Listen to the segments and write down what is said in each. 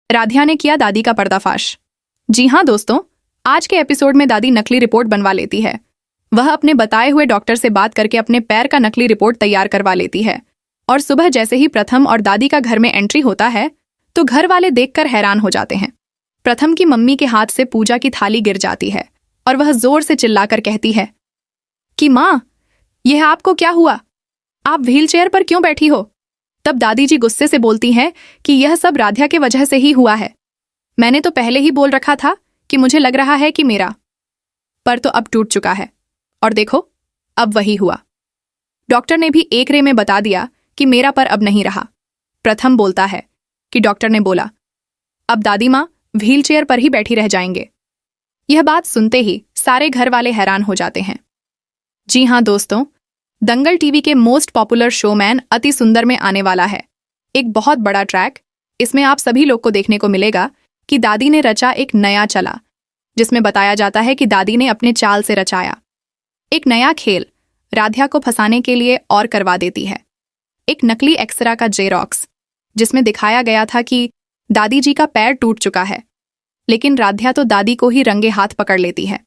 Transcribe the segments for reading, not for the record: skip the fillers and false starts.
राध्या ने किया दादी का पर्दाफाश। जी हाँ दोस्तों, आज के एपिसोड में दादी नकली रिपोर्ट बनवा लेती है। वह अपने बताए हुए डॉक्टर से बात करके अपने पैर का नकली रिपोर्ट तैयार करवा लेती है और सुबह जैसे ही प्रथम और दादी का घर में एंट्री होता है तो घर वाले देखकर हैरान हो जाते हैं। प्रथम की मम्मी के हाथ से पूजा की थाली गिर जाती है और वह जोर से चिल्लाकर कहती है कि माँ, यह आपको क्या हुआ? आप व्हीलचेयर पर क्यों बैठी हो? तब दादी जी गुस्से से बोलती हैं कि यह सब राध्या के वजह से ही हुआ है। मैंने तो पहले ही बोल रखा था कि मुझे लग रहा है कि मेरा पर तो अब टूट चुका है और देखो अब वही हुआ। डॉक्टर ने भी एक रे में बता दिया कि मेरा पर अब नहीं रहा। प्रथम बोलता है कि डॉक्टर ने बोला अब दादी माँ व्हीलचेयर पर ही बैठी रह जाएंगे। यह बात सुनते ही सारे घर वाले हैरान हो जाते हैं। जी हाँ दोस्तों, दंगल टीवी के मोस्ट पॉपुलर शोमैन अति सुंदर में आने वाला है एक बहुत बड़ा ट्रैक। इसमें आप सभी लोग को देखने को मिलेगा कि दादी ने रचा एक नया चला, जिसमें बताया जाता है कि दादी ने अपने चाल से रचाया एक नया खेल राध्या को फंसाने के लिए और करवा देती है। एक नकली एक्सरा का जेरॉक्स, जिसमें दिखाया गया था कि दादी जी का पैर टूट चुका है, लेकिन राध्या तो दादी को ही रंगे हाथ पकड़ लेती है।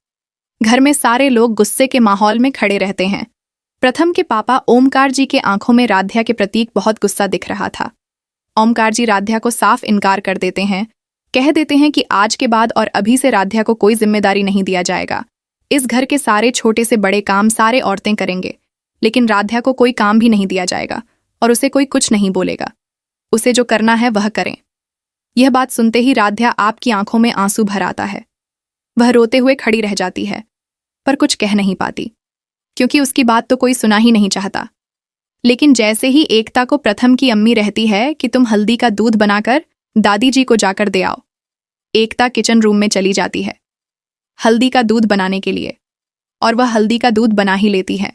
घर में सारे लोग गुस्से के माहौल में खड़े रहते हैं। प्रथम के पापा ओमकार जी के आंखों में राध्या के प्रतीक बहुत गुस्सा दिख रहा था। ओमकार जी राध्या को साफ इनकार कर देते हैं, कह देते हैं कि आज के बाद और अभी से राध्या को कोई जिम्मेदारी नहीं दिया जाएगा। इस घर के सारे छोटे से बड़े काम सारे औरतें करेंगे, लेकिन राध्या को कोई काम भी नहीं दिया जाएगा और उसे कोई कुछ नहीं बोलेगा। उसे जो करना है वह करें। यह बात सुनते ही राध्या आपकी आंखों में आंसू भर आता है। वह रोते हुए खड़ी रह जाती है, पर कुछ कह नहीं पाती, क्योंकि उसकी बात तो कोई सुना ही नहीं चाहता। लेकिन जैसे ही एकता को प्रथम की अम्मी रहती है कि तुम हल्दी का दूध बनाकर दादी जी को जाकर दे आओ, एकता किचन रूम में चली जाती है हल्दी का दूध बनाने के लिए, और वह हल्दी का दूध बना ही लेती है।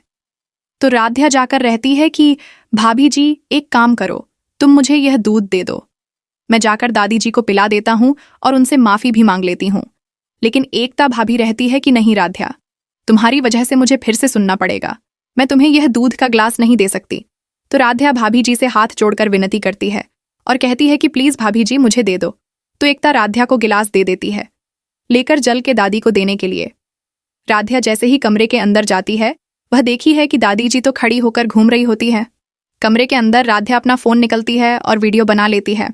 तो राध्या जाकर रहती है कि भाभी जी एक काम करो, तुम मुझे यह दूध दे दो, मैं जाकर दादी जी को पिला देता हूं और उनसे माफी भी मांग लेती हूं। लेकिन एकता भाभी रहती है कि नहीं राध्या, तुम्हारी वजह से मुझे फिर से सुनना पड़ेगा, मैं तुम्हें यह दूध का ग्लास नहीं दे सकती। तो राध्या भाभी जी से हाथ जोड़कर विनती करती है और कहती है कि प्लीज भाभी जी मुझे दे दो। तो एकता राध्या को गिलास दे देती है, लेकर जल के दादी को देने के लिए। राध्या जैसे ही कमरे के अंदर जाती है, वह देखी है कि दादी जी तो खड़ी होकर घूम रही होती है। कमरे के अंदर राध्या अपना फोन निकलती है और वीडियो बना लेती है,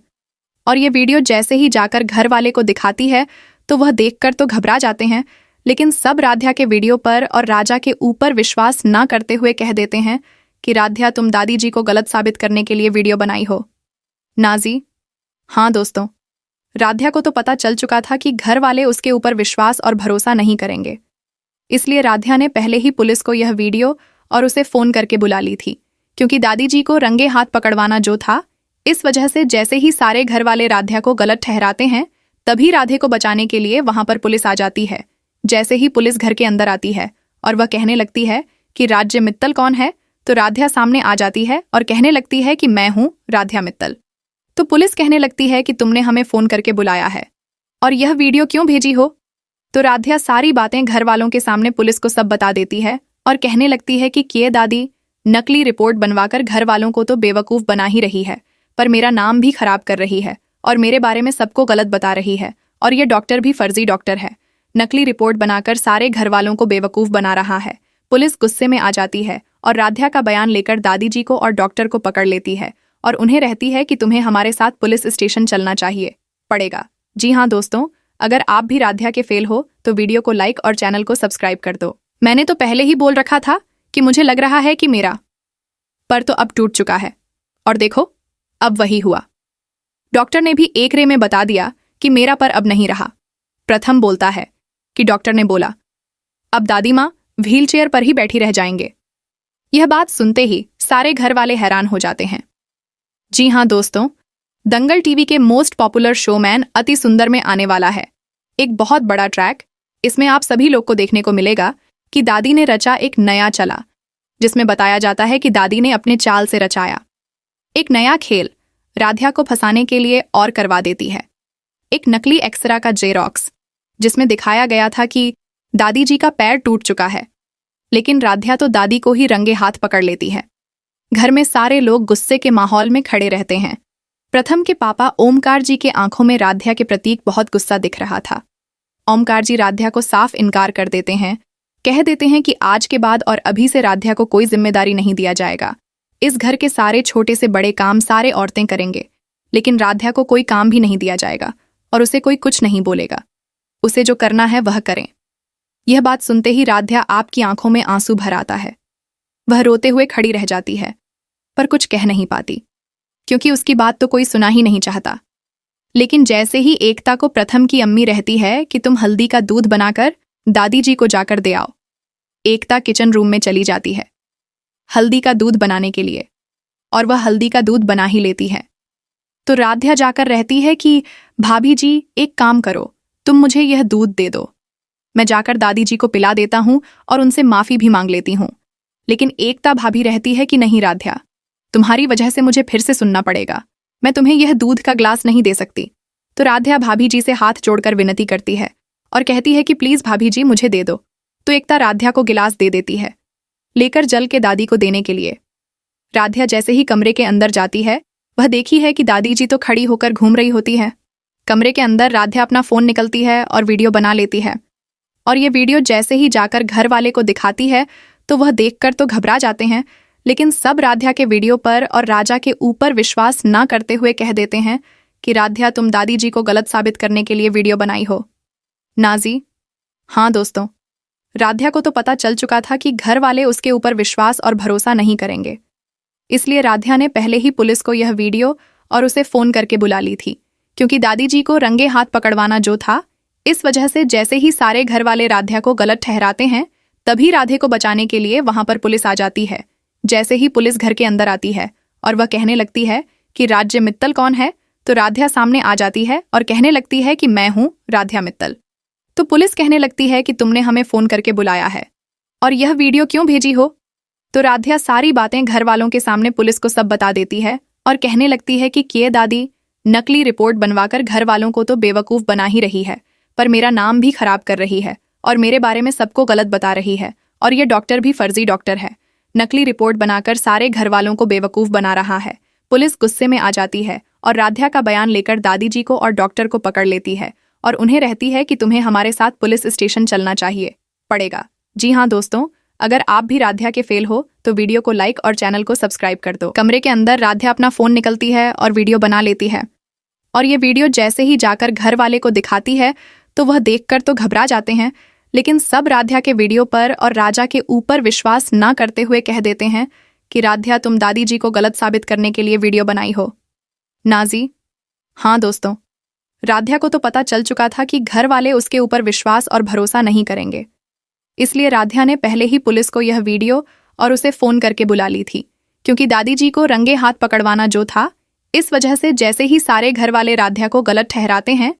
और ये वीडियो जैसे ही जाकर घर वाले को दिखाती है तो वह देखकर तो घबरा जाते हैं, लेकिन सब राध्या के वीडियो पर और राजा के ऊपर विश्वास न करते हुए कह देते हैं कि राध्या तुम दादी जी को गलत साबित करने के लिए वीडियो बनाई हो। नाजी, हाँ दोस्तों, राध्या को तो पता चल चुका था कि घर वाले उसके ऊपर विश्वास और भरोसा नहीं करेंगे, इसलिए राध्या ने पहले ही पुलिस को यह वीडियो और उसे फोन करके बुला ली थी, क्योंकि दादी जी को रंगे हाथ पकड़वाना जो था। इस वजह से जैसे ही सारे घर वाले राध्या को गलत ठहराते हैं, तभी राधे को बचाने के लिए वहां पर पुलिस आ जाती है। जैसे ही पुलिस घर के अंदर आती है और वह कहने लगती है कि राज्य मित्तल कौन है, तो राध्या सामने आ जाती है और कहने लगती है कि मैं हूं राध्या मित्तल। तो पुलिस कहने लगती है कि तुमने हमें फोन करके बुलाया है और यह वीडियो क्यों भेजी हो। तो राध्या सारी बातें घर वालों के सामने पुलिस को सब बता देती है और कहने लगती है कि किए दादी नकली रिपोर्ट बनवाकर घर वालों को तो बेवकूफ बना ही रही है, पर मेरा नाम भी खराब कर रही है और मेरे बारे में सबको गलत बता रही है, और यह डॉक्टर भी फर्जी डॉक्टर है, नकली रिपोर्ट बनाकर सारे घर वालों को बेवकूफ बना रहा है। पुलिस गुस्से में आ जाती है और राध्या का बयान लेकर दादी जी को और डॉक्टर को पकड़ लेती है और उन्हें रहती है कि तुम्हें हमारे साथ पुलिस स्टेशन चलना चाहिए पड़ेगा। जी हाँ दोस्तों, अगर आप भी राध्या के फेल हो तो वीडियो को लाइक और चैनल को सब्सक्राइब कर दो। मैंने तो पहले ही बोल रखा था कि मुझे लग रहा है कि मेरा पर तो अब टूट चुका है और देखो अब वही हुआ। डॉक्टर ने भी एक रे में बता दिया कि मेरा पर अब नहीं रहा। प्रथम बोलता है कि डॉक्टर ने बोला अब दादी माँ व्हीलचेयर पर ही बैठी रह जाएंगे। यह बात सुनते ही सारे घर वाले हैरान हो जाते हैं। जी हाँ दोस्तों, दंगल टीवी के मोस्ट पॉपुलर शोमैन अति सुंदर में आने वाला है एक बहुत बड़ा ट्रैक। इसमें आप सभी लोग को देखने को मिलेगा कि दादी ने रचा एक नया चला, जिसमें बताया जाता है कि दादी ने अपने चाल से रचाया एक नया खेल राध्या को फंसाने के लिए और करवा देती है। एक नकली एक्सरा का जेरॉक्स, जिसमें दिखाया गया था कि दादी जी का पैर टूट चुका है, लेकिन राध्या तो दादी को ही रंगे हाथ पकड़ लेती है। घर में सारे लोग गुस्से के माहौल में खड़े रहते हैं। प्रथम के पापा ओमकार जी के आंखों में राध्या के प्रतीक बहुत गुस्सा दिख रहा था। ओमकार जी राध्या को साफ इनकार कर देते हैं, कह देते हैं कि आज के बाद और अभी से राध्या को कोई जिम्मेदारी नहीं दिया जाएगा। इस घर के सारे छोटे से बड़े काम सारे औरतें करेंगे, लेकिन राध्या को कोई काम भी नहीं दिया जाएगा और उसे कोई कुछ नहीं बोलेगा। उसे जो करना है वह करें। यह बात सुनते ही राध्या आपकी आंखों में आंसू भर आता है। वह रोते हुए खड़ी रह जाती है, पर कुछ कह नहीं पाती, क्योंकि उसकी बात तो कोई सुना ही नहीं चाहता। लेकिन जैसे ही एकता को प्रथम की अम्मी रहती है कि तुम हल्दी का दूध बनाकर दादी जी को जाकर दे आओ, एकता किचन रूम में चली जाती है हल्दी का दूध बनाने के लिए, और वह हल्दी का दूध बना ही लेती है। तो राध्या जाकर रहती है कि भाभी जी एक काम करो, तुम मुझे यह दूध दे दो, मैं जाकर दादी जी को पिला देता हूं और उनसे माफी भी मांग लेती हूं। लेकिन एकता भाभी रहती है कि नहीं राध्या, तुम्हारी वजह से मुझे फिर से सुनना पड़ेगा, मैं तुम्हें यह दूध का ग्लास नहीं दे सकती। तो राध्या भाभी जी से हाथ जोड़कर विनती करती है और कहती है कि प्लीज भाभी जी मुझे दे दो। तो एकता राध्या को गिलास दे देती है, लेकर जल के दादी को देने के लिए। राध्या जैसे ही कमरे के अंदर जाती है, वह देखी है कि दादी जी तो खड़ी होकर घूम रही होती है। कमरे के अंदर राध्या अपना फोन निकलती है और वीडियो बना लेती है, और ये वीडियो जैसे ही जाकर घर वाले को दिखाती है तो वह देखकर तो घबरा जाते हैं, लेकिन सब राध्या के वीडियो पर और राजा के ऊपर विश्वास न करते हुए कह देते हैं कि राध्या तुम दादी जी को गलत साबित करने के लिए वीडियो बनाई हो। नाजी, हाँ दोस्तों, राध्या को तो पता चल चुका था कि घर वाले उसके ऊपर विश्वास और भरोसा नहीं करेंगे, इसलिए राध्या ने पहले ही पुलिस को यह वीडियो और उसे फोन करके बुला ली थी, क्योंकि दादी जी को रंगे हाथ पकड़वाना जो था। इस वजह से जैसे ही सारे घर वाले राध्या को गलत ठहराते हैं, तभी राधे को बचाने के लिए वहां पर पुलिस आ जाती है। जैसे ही पुलिस घर के अंदर आती है और वह कहने लगती है कि राज्य मित्तल कौन है, तो राध्या सामने आ जाती है और कहने लगती है कि मैं हूं राध्या मित्तल। तो पुलिस कहने लगती है कि तुमने हमें फोन करके बुलाया है और यह वीडियो क्यों भेजी हो। तो राध्या सारी बातें घर वालों के सामने पुलिस को सब बता देती है और कहने लगती है कि किए दादी नकली रिपोर्ट बनवाकर घर वालों को तो बेवकूफ बना ही रही है, पर मेरा नाम भी खराब कर रही है और मेरे बारे में सबको गलत बता रही है, और यह डॉक्टर भी फर्जी डॉक्टर है, नकली रिपोर्ट बनाकर सारे घर वालों को बेवकूफ बना रहा है। पुलिस गुस्से में आ जाती है और राध्या का बयान लेकर दादी जी को और डॉक्टर को पकड़ लेती है और उन्हें रहती है कि तुम्हें हमारे साथ पुलिस स्टेशन चलना चाहिए पड़ेगा। जी हाँ दोस्तों, अगर आप भी राध्या के फेल हो तो वीडियो को लाइक और चैनल को सब्सक्राइब कर दो। कमरे के अंदर राध्या अपना फोन निकलती है और वीडियो बना लेती है, और ये वीडियो जैसे ही जाकर घर वाले को दिखाती है तो वह देखकर तो घबरा जाते हैं, लेकिन सब राध्या के वीडियो पर और राजा के ऊपर विश्वास न करते हुए कह देते हैं कि राध्या तुम दादी जी को गलत साबित करने के लिए वीडियो बनाई हो। नाजी, हाँ दोस्तों, राध्या को तो पता चल चुका था कि घर वाले उसके ऊपर विश्वास और भरोसा नहीं करेंगे, इसलिए राध्या ने पहले ही पुलिस को यह वीडियो और उसे फोन करके बुला ली थी, क्योंकि दादी जी को रंगे हाथ पकड़वाना जो था। इस वजह से जैसे ही सारे घर वाले राध्या को गलत ठहराते हैं,